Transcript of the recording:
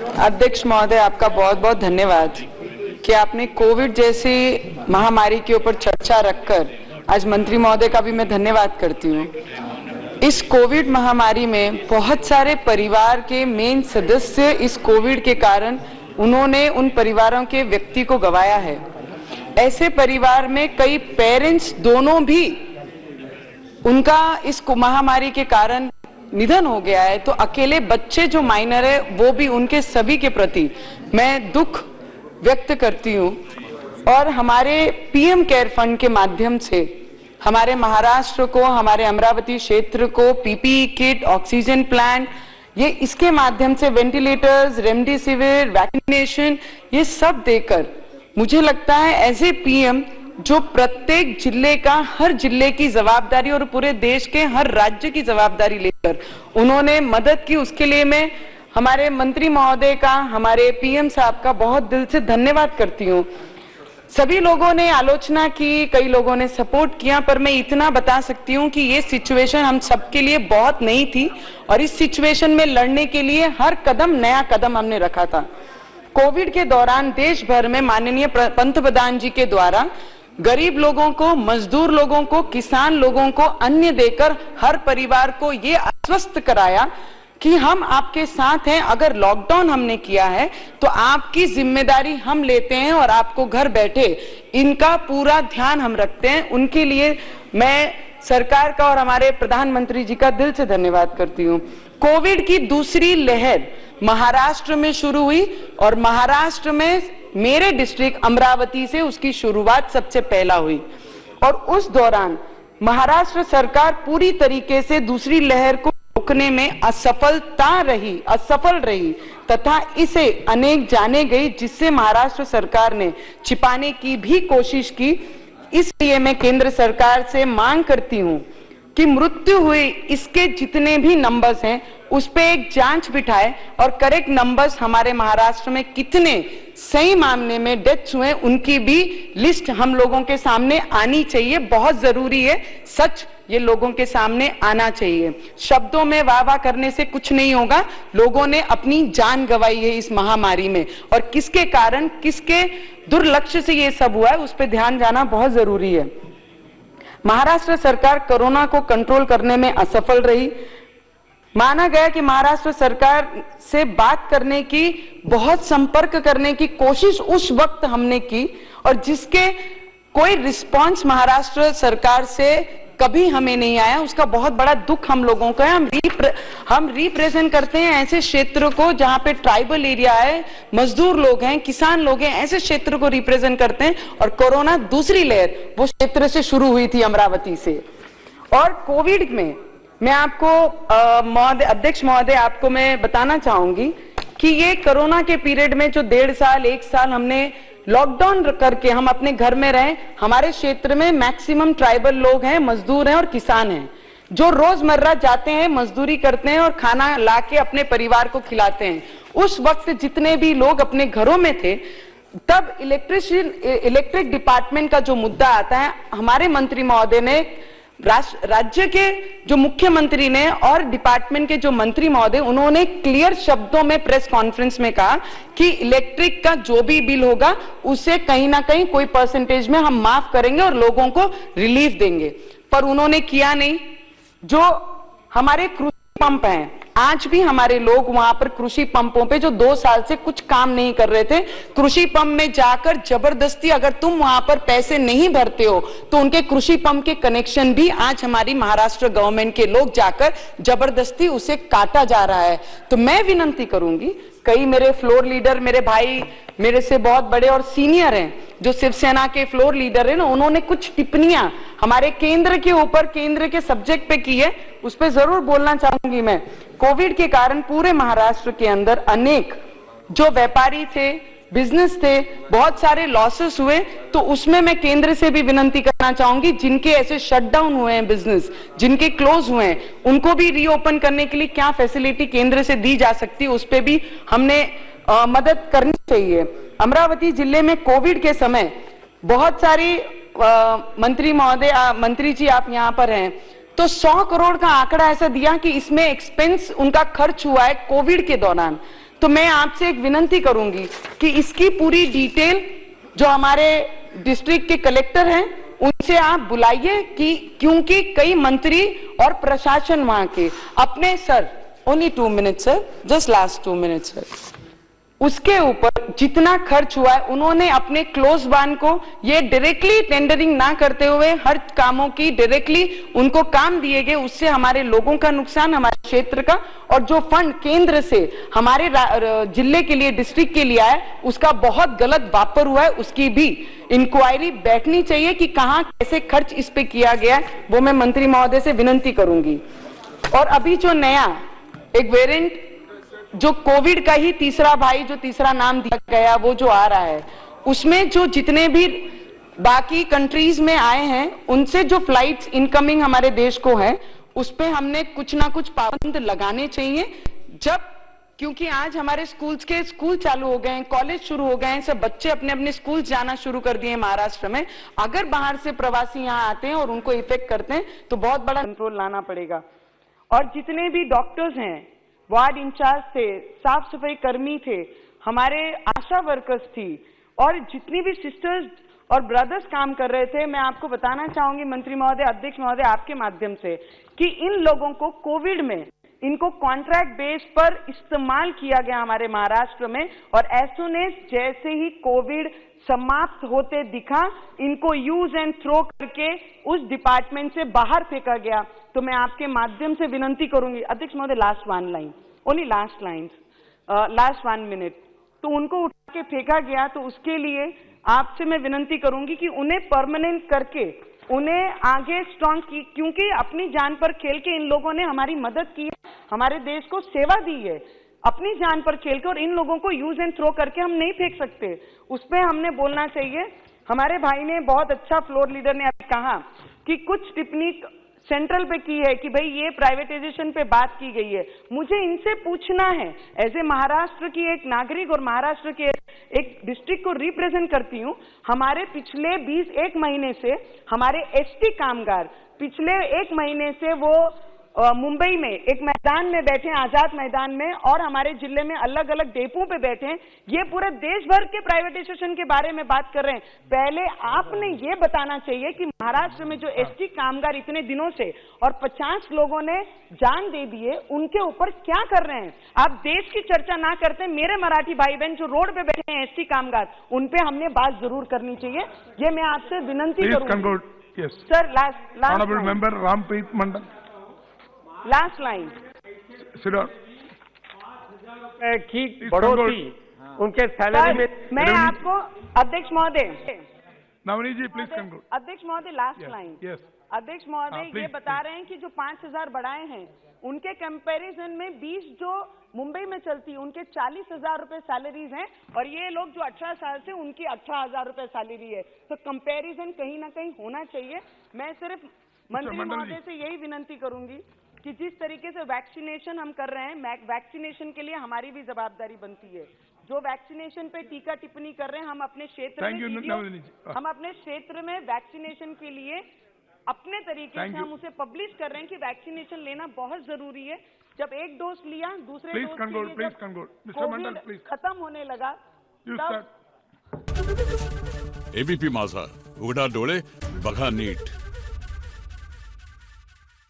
अध्यक्ष महोदय, आपका बहुत बहुत धन्यवाद कि आपने कोविड जैसी महामारी के ऊपर चर्चा रखकर आज मंत्री महोदय का भी मैं धन्यवाद करती हूँ। इस कोविड महामारी में बहुत सारे परिवार के मेन सदस्य इस कोविड के कारण उन्होंने उन परिवारों के व्यक्ति को गंवाया है। ऐसे परिवार में कई पेरेंट्स दोनों भी उनका इस महामारी के कारण निधन हो गया है, तो अकेले बच्चे जो माइनर है वो भी, उनके सभी के प्रति मैं दुख व्यक्त करती हूँ। और हमारे पीएम केयर फंड के माध्यम से हमारे महाराष्ट्र को, हमारे अमरावती क्षेत्र को पीपीई किट, ऑक्सीजन प्लांट, ये इसके माध्यम से वेंटिलेटर्स, रेमडेसिविर, वैक्सीनेशन, ये सब देकर मुझे लगता है एज ए पीएम जो प्रत्येक जिले का, हर जिले की जवाबदारी और पूरे देश के हर राज्य की जवाबदारी लेकर उन्होंने मदद की, उसके लिए मैं हमारे मंत्री महोदय का, हमारे पीएम साहब का बहुत दिल से धन्यवाद करती हूँ। सभी लोगों ने आलोचना की, कई लोगों ने सपोर्ट किया, पर मैं इतना बता सकती हूँ कि ये सिचुएशन हम सबके लिए बहुत नई थी और इस सिचुएशन में लड़ने के लिए हर कदम नया कदम हमने रखा था। कोविड के दौरान देश भर में माननीय पंतप्रधान जी के द्वारा गरीब लोगों को, मजदूर लोगों को, किसान लोगों को अन्न देकर हर परिवार को ये आश्वस्त कराया कि हम आपके साथ हैं। अगर लॉकडाउन हमने किया है तो आपकी जिम्मेदारी हम लेते हैं और आपको घर बैठे इनका पूरा ध्यान हम रखते हैं। उनके लिए मैं सरकार का और हमारे प्रधानमंत्री जी का दिल से धन्यवाद करती हूँ। कोविड की दूसरी लहर महाराष्ट्र में शुरू हुई और महाराष्ट्र में मेरे डिस्ट्रिक्ट अमरावती से उसकी शुरुआत सबसे पहला हुई और उस दौरान महाराष्ट्र सरकार पूरी तरीके से दूसरी लहर को रोकने में असफल रही तथा इसे अनेक जाने गई, जिससे महाराष्ट्र सरकार ने छिपाने की भी कोशिश की। इसलिए मैं केंद्र सरकार से मांग करती हूं कि मृत्यु हुई इसके जितने भी नंबर्स हैं उस पे एक जांच बिठाए और करेक्ट नंबर्स हमारे महाराष्ट्र में कितने सही मामले में डेथ्स हुए उनकी भी लिस्ट हम लोगों के सामने आनी चाहिए। बहुत जरूरी है, सच ये लोगों के सामने आना चाहिए। शब्दों में वाह वाह करने से कुछ नहीं होगा। लोगों ने अपनी जान गंवाई है इस महामारी में और किसके कारण, किसके दुर्लक्ष्य से ये सब हुआ है उस पर ध्यान जाना बहुत जरूरी है। महाराष्ट्र सरकार कोरोना को कंट्रोल करने में असफल रही। माना गया कि महाराष्ट्र सरकार से बात करने की, बहुत संपर्क करने की कोशिश उस वक्त हमने की और जिसके कोई रिस्पांस महाराष्ट्र सरकार से कभी हमें नहीं आया, उसका बहुत बड़ा दुख हम लोगों का है। हम रिप्रेजेंट करते हैं ऐसे क्षेत्र को जहां पे ट्राइबल एरिया है, मजदूर लोग हैं, किसान लोग हैं, ऐसे क्षेत्र को रिप्रेजेंट करते हैं और कोरोना दूसरी लहर वो क्षेत्र से शुरू हुई थी, अमरावती से। और कोविड में मैं आपको अध्यक्ष महोदय, आपको मैं बताना चाहूंगी कि ये कोरोना के पीरियड में जो 1.5 साल 1 साल हमने लॉकडाउन करके हम अपने घर में रहे, हमारे क्षेत्र में मैक्सिमम ट्राइबल लोग हैं, मजदूर हैं और किसान हैं जो रोजमर्रा जाते हैं, मजदूरी करते हैं और खाना लाके अपने परिवार को खिलाते हैं। उस वक्त जितने भी लोग अपने घरों में थे, तब इलेक्ट्रिक डिपार्टमेंट का जो मुद्दा आता है, हमारे मंत्री महोदय ने, राज्य के जो मुख्यमंत्री ने और डिपार्टमेंट के जो मंत्री महोदय, उन्होंने क्लियर शब्दों में प्रेस कॉन्फ्रेंस में कहा कि इलेक्ट्रिक का जो भी बिल होगा उसे कहीं ना कहीं कोई परसेंटेज में हम माफ करेंगे और लोगों को रिलीफ देंगे, पर उन्होंने किया नहीं। जो हमारे कृषि पंप हैं, आज भी हमारे लोग वहां पर कृषि पंपों पे जो 2 साल से कुछ काम नहीं कर रहे थे, कृषि पंप में जाकर जबरदस्ती, अगर तुम वहां पर पैसे नहीं भरते हो तो उनके कृषि पंप के कनेक्शन भी आज हमारी महाराष्ट्र गवर्नमेंट के लोग जाकर जबरदस्ती उसे काटा जा रहा है। तो मैं विनती करूंगी, कई मेरे फ्लोर लीडर, मेरे भाई मेरे से बहुत बड़े और सीनियर हैं जो शिवसेना के फ्लोर लीडर हैं ना, उन्होंने कुछ टिप्पणियां हमारे केंद्र के ऊपर, केंद्र के सब्जेक्ट पे की है, उस पर जरूर बोलना चाहूंगी मैं। कोविड के कारण पूरे महाराष्ट्र के अंदर अनेक जो व्यापारी थे, बिजनेस थे, बहुत सारे लॉसेस हुए, तो उसमें मैं केंद्र से भी विनती करना चाहूंगी, जिनके ऐसे शटडाउन हुए हैं बिजनेस, जिनके क्लोज हुए हैं, उनको भी रीओपन करने के लिए क्या फैसिलिटी केंद्र से दी जा सकती है, उस पर भी हमने मदद करनी चाहिए। अमरावती जिले में कोविड के समय बहुत सारी मंत्री महोदय, मंत्री जी आप यहाँ पर हैं, तो 100 करोड़ का आंकड़ा ऐसा दिया कि इसमें एक्सपेंस उनका खर्च हुआ है कोविड के दौरान। तो मैं आपसे एक विनती करूंगी कि इसकी पूरी डिटेल जो हमारे डिस्ट्रिक्ट के कलेक्टर हैं उनसे आप बुलाइए, कि क्योंकि कई मंत्री और प्रशासन वहां के अपने sir, only 2 minute sir, just last 2 minute sir, उसके ऊपर जितना खर्च हुआ है उन्होंने अपने क्लोज वन को ये डायरेक्टली टेंडरिंग ना करते हुए हर कामों की डायरेक्टली उनको काम दिए गए, उससे हमारे लोगों का नुकसान, हमारे क्षेत्र का, और जो फंड केंद्र से हमारे जिले के लिए, डिस्ट्रिक्ट के लिए आया, उसका बहुत गलत वापर हुआ है। उसकी भी इंक्वायरी बैठनी चाहिए कि कहां कैसे खर्च इस पे किया गया है, वो मैं मंत्री महोदय से विनती करूंगी। और अभी जो नया एक वेरिएंट जो कोविड का ही तीसरा भाई, जो तीसरा नाम दिया गया, वो जो आ रहा है, उसमें जो जितने भी बाकी कंट्रीज में आए हैं उनसे जो फ्लाइट्स इनकमिंग हमारे देश को है, उस पे हमने कुछ ना कुछ पाबंद लगाने चाहिए। जब, क्योंकि आज हमारे स्कूल चालू हो गए हैं, कॉलेज शुरू हो गए हैं, सब बच्चे अपने अपने स्कूल जाना शुरू कर दिए हैं महाराष्ट्र में। अगर बाहर से प्रवासी यहाँ आते हैं और उनको इफेक्ट करते हैं तो बहुत बड़ा कंट्रोल लाना पड़ेगा। और जितने भी डॉक्टर्स हैं, वार्ड इंचार्ज थे, साफ सफाई कर्मी थे, हमारे आशा वर्कर्स थी, और जितनी भी सिस्टर्स और ब्रदर्स काम कर रहे थे, मैं आपको बताना चाहूंगी मंत्री महोदय, अध्यक्ष महोदय, आपके माध्यम से, कि इन लोगों को कोविड में इनको कॉन्ट्रैक्ट बेस पर इस्तेमाल किया गया हमारे महाराष्ट्र में, और एज जैसे ही कोविड समाप्त होते दिखा, इनको यूज एंड थ्रो करके उस डिपार्टमेंट से बाहर फेंका गया। तो मैं आपके माध्यम से विनती करूंगी, अध्यक्ष महोदय, last 1 line, only last line, last 1 minute, तो उनको उठा के फेंका गया। तो उसके लिए आपसे मैं विनती करूंगी कि उन्हें परमानेंट करके उन्हें आगे स्ट्रांग की, क्योंकि अपनी जान पर खेल के इन लोगों ने हमारी मदद की है, हमारे देश को सेवा दी है अपनी जान पर खेल के, और इन लोगों को यूज एंड थ्रो करके हम नहीं फेंक सकते। उस पर हमने बोलना चाहिए। हमारे भाई ने बहुत अच्छा, फ्लोर लीडर ने कहा कि कुछ टिप्पणी सेंट्रल पे की है कि भाई ये प्राइवेटाइजेशन पे बात की गई है। मुझे इनसे पूछना है, एज ए महाराष्ट्र की एक नागरिक और महाराष्ट्र के एक डिस्ट्रिक्ट को रिप्रेजेंट करती हूँ, हमारे पिछले 1 महीने से हमारे एसटी कामगार पिछले 1 महीने से वो मुंबई में एक मैदान में बैठे हैं, आजाद मैदान में, और हमारे जिले में अलग अलग डेपों पे बैठे हैं। ये पूरे देश भर के प्राइवेटाइजेशन के बारे में बात कर रहे हैं। पहले आपने ये बताना चाहिए कि महाराष्ट्र में जो एसटी कामगार इतने दिनों से और 50 लोगों ने जान दे दी है, उनके ऊपर क्या कर रहे हैं। आप देश की चर्चा ना करते, मेरे मराठी भाई बहन जो रोड पे बैठे हैं एसटी कामगार, उन पे हमने बात जरूर करनी चाहिए। ये मैं आपसे विनती करूंगी सर। लास्ट लाइन की बढ़ोतरी उनके सैलरी में, मैं आपको अध्यक्ष महोदय, नवनीत जी प्लीज कंक्लूड। अध्यक्ष महोदय, लास्ट लाइन। अध्यक्ष महोदय ये बता रहे हैं कि जो 5000 बढ़ाए हैं, उनके कंपैरिजन में 20 जो मुंबई में चलती, उनके 40,000 रुपए सैलरीज हैं, और ये लोग जो 18 साल से, उनकी 18,000 रुपए सैलरी है। तो कंपैरिजन कहीं ना कहीं होना चाहिए। मैं सिर्फ मंत्री महोदय से यही विनती करूंगी कि जिस तरीके से वैक्सीनेशन हम कर रहे हैं, वैक्सीनेशन के लिए हमारी भी जवाबदारी बनती है। जो वैक्सीनेशन पे टीका टिप्पणी कर रहे हैं, हम अपने क्षेत्र में, हम अपने क्षेत्र में वैक्सीनेशन के लिए अपने तरीके से हम उसे पब्लिश कर रहे हैं कि वैक्सीनेशन लेना बहुत जरूरी है। जब एक डोज लिया, दूसरे डोज के लिए कोविड खत्म होने लगा, एबीपी माझा, उघडा डोळे बघा नीट।